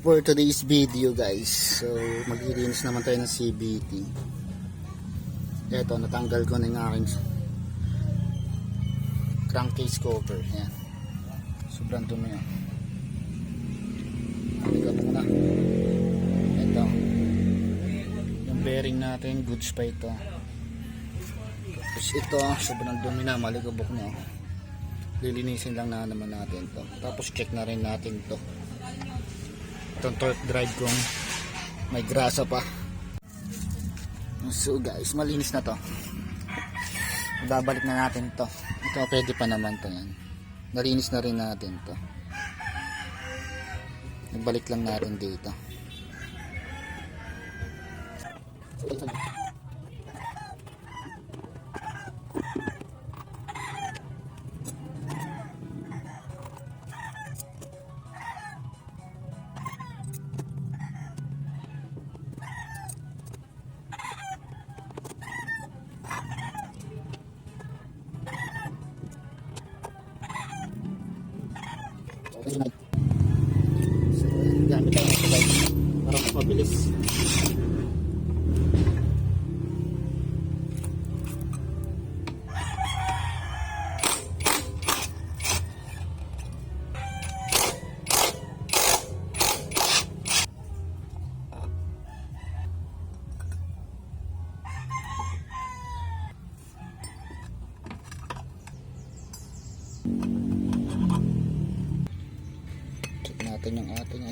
for today's video guys. So maglilinis naman tayo ng CVT. Eto, natanggal ko na yung aking crankcase cover. Yan. Sobrang dumi yan. Nakaligat ko na. Eto, yung bearing natin, goods pa ito. Tapos ito, sobrang dumi na, maligabok na. Lilinisin lang na naman natin to. Tapos check na rin natin to. Itong torque drive kung may grasa pa. So guys, malinis na to. Babalik na natin to. Ito pwede pa naman to yan. Nalinis na rin natin to. Ibalik lang natin dito. So, gamit tayo ng sabay para mas mabilis. Natin yung ating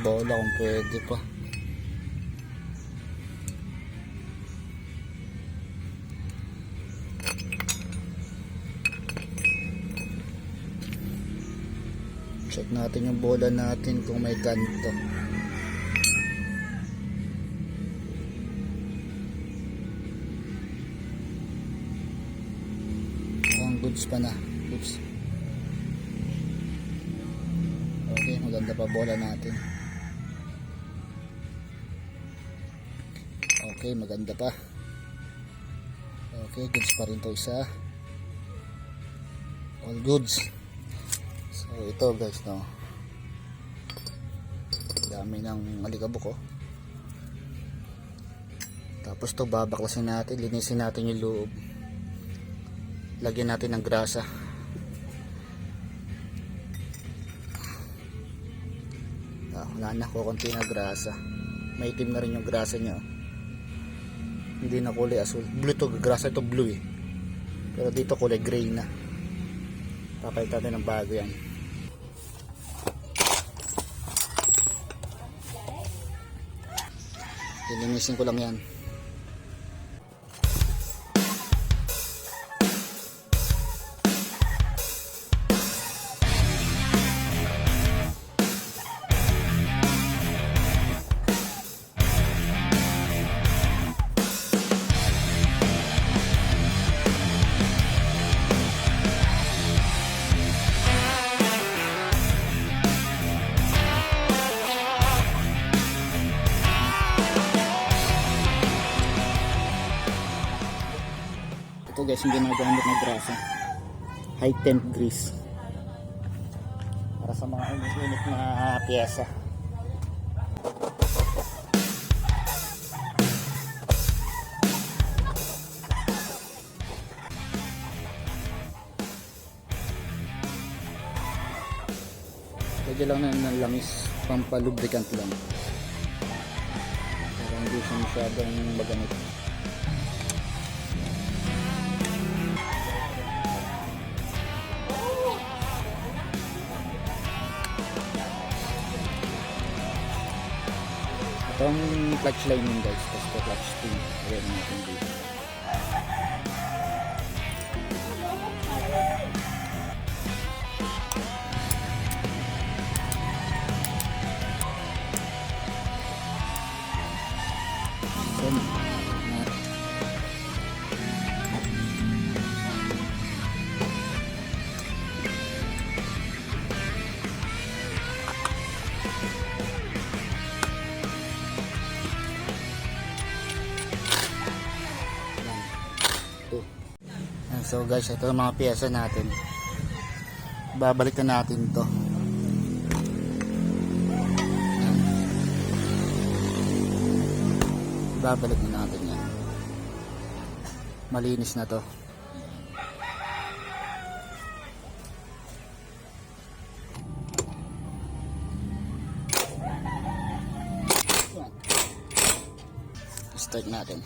bola kung pwede pa. Check natin yung bola natin kung may ganito. Goods pa na. Oops. Okay, maganda pa bola natin. Okay, maganda pa. Okay, goods pa rin to isa. All goods. So ito guys, no. Dami ng alikabok oh. Tapos to babaklasin natin, linisin natin yung loob. Lagyan natin ng grasa. Wala na, kukunti na grasa. May itim na rin yung grasa niya. Hindi na kulay asul. Blue to, grasa ito blue eh. Pero dito kulay gray na. Papalitan natin ng bago yan. Lilinisin ko lang yan. Ito guys, hindi na gamit ng grasa. High temp grease. Para sa mga init na piyesa. Pwede lang na ng langis, pampalubricant lang. Para hindi siya masyadong magamit. Itong clutch lining guys, tapos ito clutch spring. Ayan natin dito. So guys, ito ang mga piyesa natin. Babalikan natin to. Yan. Babalik na natin yan. Malinis na to. Start natin.